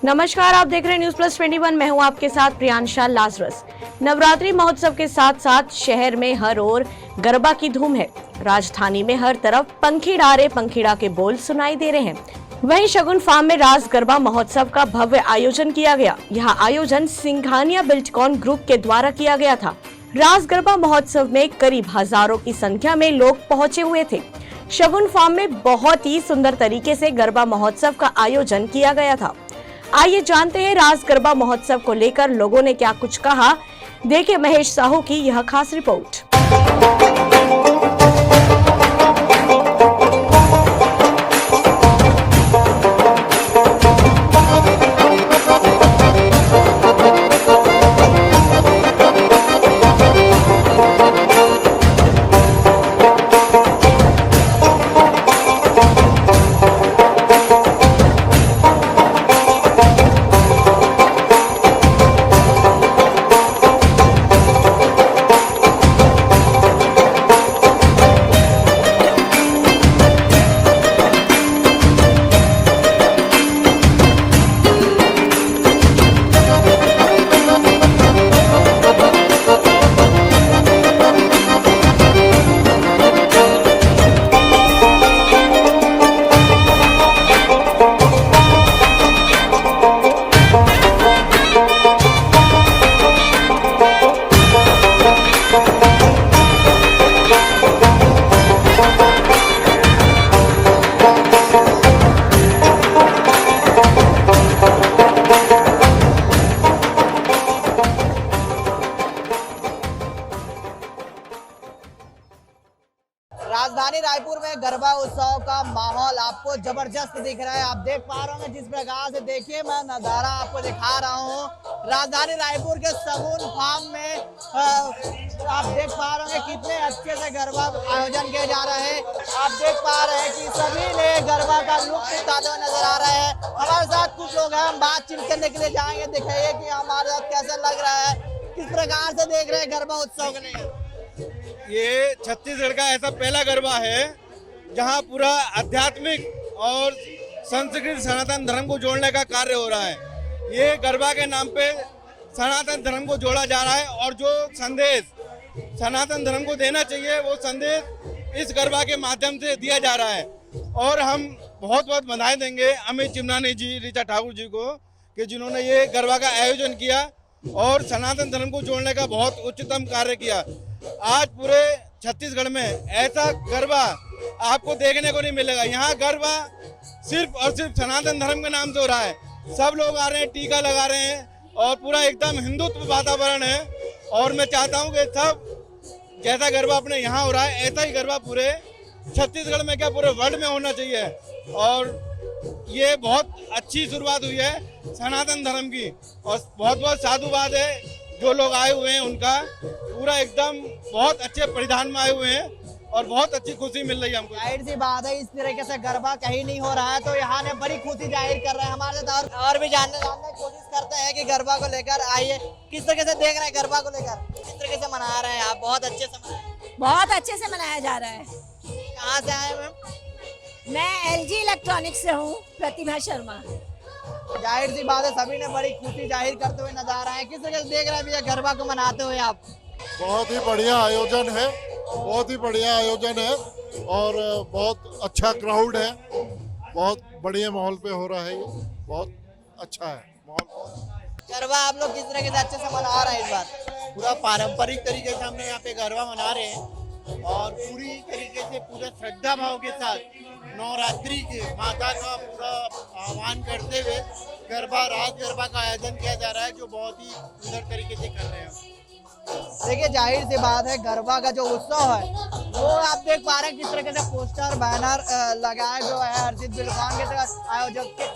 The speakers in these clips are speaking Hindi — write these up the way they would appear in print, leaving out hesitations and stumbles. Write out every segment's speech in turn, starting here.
नमस्कार, आप देख रहे हैं न्यूज प्लस 21। मैं हूं आपके साथ प्रियांशा लाजरस। नवरात्रि महोत्सव के साथ साथ शहर में हर ओर गरबा की धूम है। राजधानी में हर तरफ पंखीड़ारे पंखीड़ा के बोल सुनाई दे रहे हैं। वहीं शगुन फार्म में रास गरबा महोत्सव का भव्य आयोजन किया गया। यह आयोजन सिंघानिया बिल्डकॉन ग्रुप के द्वारा किया गया था। रास गरबा महोत्सव में करीब हजारों की संख्या में लोग पहुंचे हुए थे। शगुन फार्म में बहुत ही सुंदर तरीके से गरबा महोत्सव का आयोजन किया गया था। आइए जानते हैं रास गरबा महोत्सव को लेकर लोगों ने क्या कुछ कहा। देखिए महेश साहू की यह खास रिपोर्ट। राजधानी रायपुर में गरबा उत्सव का माहौल आपको जबरदस्त दिख रहा है। आप देख पा रहे होंगे जिस प्रकार से, देखिए मैं नज़ारा आपको दिखा रहा हूँ राजधानी रायपुर के शगुन फार्म में। आप देख पा रहे होंगे कितने अच्छे से गरबा आयोजन किया जा रहा है। आप देख पा रहे हैं कि सभी ने गरबा का लुत्फ उठाते हुए नजर आ रहे हैं। हमारे साथ कुछ लोग हैं, हम बातचीत करने के लिए जाएंगे। दिखाइए कि हमारे साथ कैसा लग रहा है, किस प्रकार से देख रहे हैं गरबा उत्सव के लिए। ये छत्तीसगढ़ का ऐसा पहला गरबा है जहां पूरा आध्यात्मिक और संस्कृत सनातन धर्म को जोड़ने का कार्य हो रहा है। ये गरबा के नाम पे सनातन धर्म को जोड़ा जा रहा है और जो संदेश सनातन धर्म को देना चाहिए वो संदेश इस गरबा के माध्यम से दिया जा रहा है। और हम बहुत बहुत बधाई देंगे अमित चिमनानी जी, ऋचा ठाकुर जी को कि जिन्होंने ये गरबा का आयोजन किया और सनातन धर्म को जोड़ने का बहुत उच्चतम कार्य किया। आज पूरे छत्तीसगढ़ में ऐसा गरबा आपको देखने को नहीं मिलेगा। यहाँ गरबा सिर्फ और सिर्फ सनातन धर्म के नाम से हो रहा है। सब लोग आ रहे हैं, टीका लगा रहे हैं और पूरा एकदम हिंदुत्व वातावरण है। और मैं चाहता हूँ कि सब जैसा गरबा अपने यहाँ हो रहा है ऐसा ही गरबा पूरे छत्तीसगढ़ में क्या पूरे वर्ल्ड में होना चाहिए। और ये बहुत अच्छी शुरुआत हुई है सनातन धर्म की और बहुत बहुत साधुवाद है जो लोग आए हुए हैं उनका। पूरा एकदम बहुत अच्छे परिधान में आए हुए हैं और बहुत अच्छी खुशी मिल रही है हमको। जाहिर सी बात है, इस तरीके से गरबा कहीं नहीं हो रहा है तो यहाँ ने बड़ी खुशी जाहिर कर रहे हैं। हमारे साथ और भी जानने की कोशिश करते हैं कि गरबा को लेकर आइए किस तरीके से देख रहे हैं गरबा को लेकर, किस तरीके से मना रहे हैं आप। बहुत अच्छे से मनाए, बहुत अच्छे से मनाया जा रहा है। कहाँ से आए मैम? मैं LG इलेक्ट्रॉनिक्स से हूँ, प्रतिभा शर्मा। जाहिर सी बात है, सभी ने बड़ी खुशी जाहिर करते हुए नजर आ रहे हैं। किस तरीके से देख रहे हैं भैया गरबा को मनाते हुए आप? बहुत ही बढ़िया आयोजन है, बहुत ही बढ़िया आयोजन है और बहुत अच्छा क्राउड है। बहुत बढ़िया माहौल पे हो रहा है, ये बहुत अच्छा है माहौल। गरबा आप लोग किस तरीके से अच्छे से मना रहे हैं इस बार? पूरा पारंपरिक तरीके से हमने यहाँ पे गरबा मना रहे हैं और पूरी तरीके से पूरे श्रद्धा भाव के साथ नवरात्रि के माता का पूरा आह्वान करते हुए गरबा रास गरबा का आयोजन किया जा रहा है जो बहुत ही सुंदर तरीके से कर रहे हैं। देखिए जाहिर सी बात है, गरबा का जो उत्सव है वो आप देख पा रहे हैं किस तरीके से पोस्टर बैनर लगाए जो है हर्षित बिल्डकॉन के आयोजक के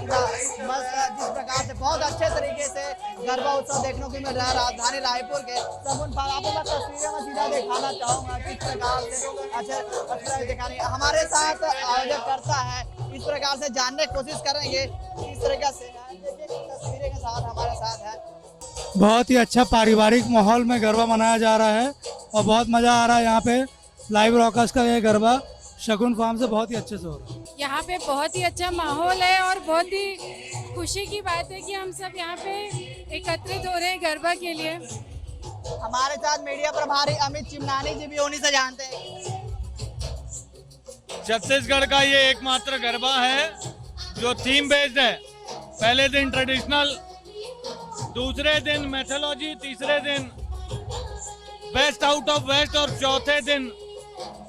द्वारा जिस प्रकार से बहुत अच्छे तरीके से गरबा उत्सव देखने को मिल रहा है राजधानी रायपुर के शगुन फार्म। आपको मैं तस्वीरें में सीधा दिखाना चाहूँगा किस प्रकार से अच्छा दिखाने हमारे साथ आयोजक करता है। इस प्रकार से जानने की कोशिश करेंगे किस तरीके से तस्वीरें के साथ हमारे साथ है। बहुत ही अच्छा पारिवारिक माहौल में गरबा मनाया जा रहा है और बहुत मज़ा आ रहा है। यहाँ पे लाइव रॉकर्स का ये गरबा शगुन फार्म से बहुत ही अच्छे से हो रहा है। यहाँ पे बहुत ही अच्छा माहौल है और बहुत ही खुशी की बात है कि हम सब यहाँ पे एकत्रित हो रहे हैं गरबा के लिए। हमारे साथ मीडिया प्रभारी अमित चिमनानी जी भी उन्हीं से जानते हैं। छत्तीसगढ़ का ये एकमात्र गरबा है जो थीम बेस्ड है। पहले दिन ट्रेडिशनल, दूसरे दिन मैथोलॉजी, तीसरे दिन बेस्ट आउट ऑफ वेस्ट और चौथे दिन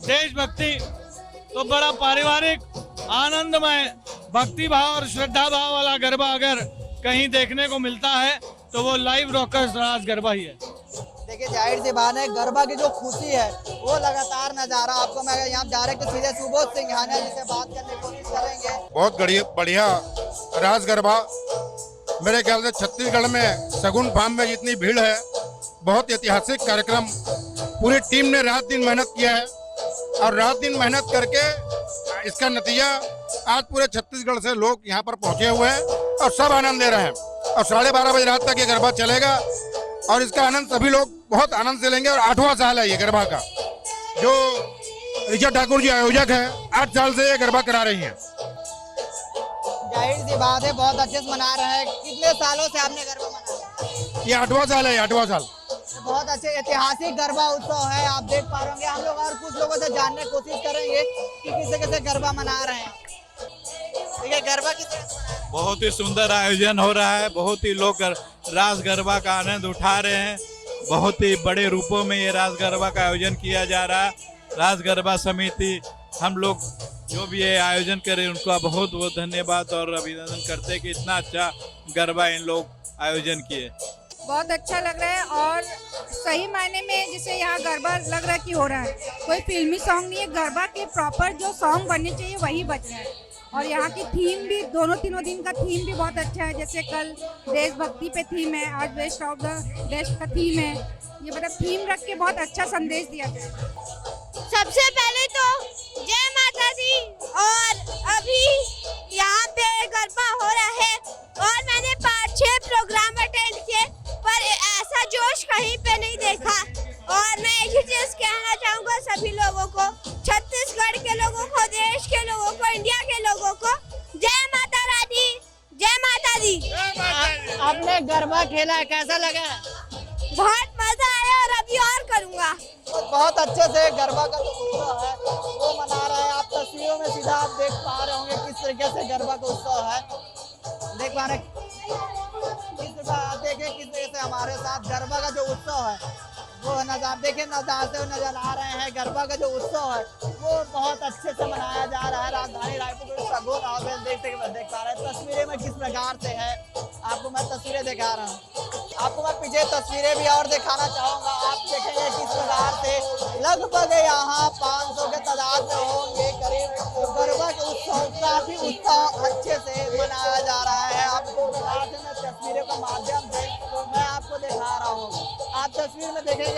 देशभक्ति। तो बड़ा पारिवारिक, आनंदमय, भक्ति भाव और श्रद्धा भाव वाला गरबा अगर कहीं देखने को मिलता है तो वो लाइव रॉकर्स राज गरबा ही है। देखिए जाहिर सी बात है, गरबा की जो खुशी है वो लगातार नजारा आपको मैं यहाँ डायरेक्ट सीधे सुबोध सिंघानिया जी से बात करने की कोशिश करेंगे। बहुत बढ़िया रास गरबा। मेरे ख्याल से छत्तीसगढ़ में सगुन फार्म में जितनी भीड़ है, बहुत ऐतिहासिक कार्यक्रम। पूरी टीम ने रात दिन मेहनत किया है और रात दिन मेहनत करके इसका नतीजा आज पूरे छत्तीसगढ़ से लोग यहाँ पर पहुँचे हुए हैं और सब आनंद ले रहे हैं। और 12:30 बजे रात तक ये गरबा चलेगा और इसका आनंद सभी लोग बहुत आनंद से लेंगे। और 8वां साल है ये गरबा का। जो ऋचा ठाकुर जी आयोजक है, 8 साल से ये गरबा करा रही हैं। जाहिर सी बात है, बहुत अच्छे से मना रहे हैं। कितने सालों से आपने गरबा मनाया? ये 8वां साल है, 8वां साल। बहुत अच्छे ऐतिहासिक गरबा उत्सव है, आप देख पा रहे होंगे। हम लोग और कुछ लोगों से जानने की कोशिश करेंगे कि किसे किसे गरबा मना रहे हैं। ठीक है, गरबा की बहुत ही सुंदर आयोजन हो रहा है। बहुत ही लोग रास गरबा का आनंद उठा रहे हैं। बहुत ही बड़े रूपों में ये रास गरबा का आयोजन किया जा रहा है। रास गरबा समिति, हम लोग जो भी ये आयोजन करें उनका बहुत बहुत धन्यवाद और अभिनंदन करते हैं कि इतना अच्छा गरबा इन लोग आयोजन किए। बहुत अच्छा लग रहा है और सही मायने में जैसे यहाँ गरबा लग रहा है कि हो रहा है। कोई फिल्मी सॉन्ग नहीं है, गरबा के प्रॉपर जो सॉन्ग बनने चाहिए वही बज रहा है। और यहाँ की थीम भी तीनों दिन का थीम भी बहुत अच्छा है। जैसे कल देशभक्ति पे थीम है, आज बेस्ट ऑफ द देश का थीम है। ये मतलब थीम रख के बहुत अच्छा संदेश दिया गया। सबसे पहले तो जय माता दी। और अभी यहाँ पे गरबा हो रहा है और मैंने 5-6 प्रोग्राम अटेंड किए, पर ऐसा जोश कहीं पे नहीं देखा। और मैं एक ही चीज कहना चाहूँगा सभी लोगों को, छत्तीसगढ़ के लोगों को, देश के लोगों को, इंडिया के लोगों को, जय माता रानी, जय माता दी। आपने गरबा खेला है, कैसा लगा? बहुत मजा आया और अभी और करूँगा। बहुत अच्छे से गरबा का जो उत्सव है वो मना रहा है। आप तस्वीरों में सीधा आप देख पा रहे होंगे किस तरीके से गरबा का उत्सव है। देख पा रहे देखें किस तरीके से हमारे साथ गरबा का जो उत्सव है वो नज़ारा देखें, नज़ारे नजर आ रहे हैं। गरबा का जो उत्सव है वो बहुत अच्छे से मनाया जा रहा है। राजधानी रायपुर के सगुन आवेश देख पा रहे हैं तस्वीरें में किस प्रकार से है। आपको मैं तस्वीरें दिखा रहा हूँ। आपको मैं पीछे तस्वीरें भी और दिखाना चाहूँगा। आप देखेंगे किस प्रकार से लगभग यहाँ 500 के तादाद में होंगे करीब। गरबा के उत्सव काफी उत्साह अच्छे से मनाया जा रहा है। आपको मैं तस्वीरों के माध्यम से मैं आपको दिखा रहा हूँ। आप तस्वीर में देखेंगे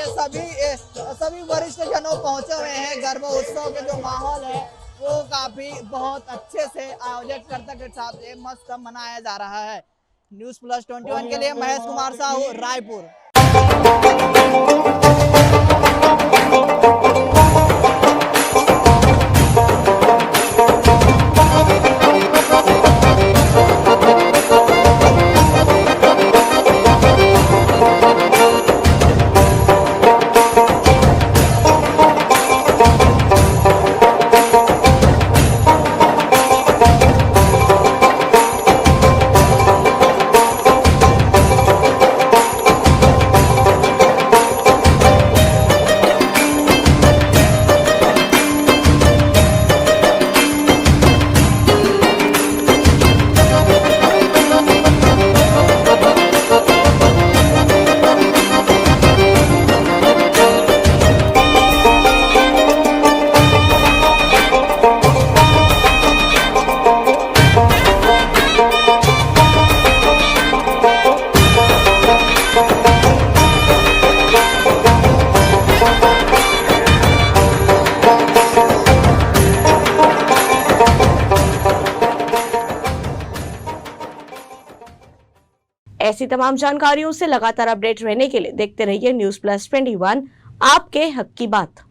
सभी वरिष्ठ जनों पहुंचे हुए हैं। गरबा उत्सव के जो माहौल है वो काफी बहुत अच्छे से आयोजक कर्ता के साथ मस्त मनाया जा रहा है। न्यूज़ प्लस 21 के लिए महेश कुमार साहू, रायपुर। ऐसी तमाम जानकारियों से लगातार अपडेट रहने के लिए देखते रहिए न्यूज़ प्लस 21, आपके हक की बात।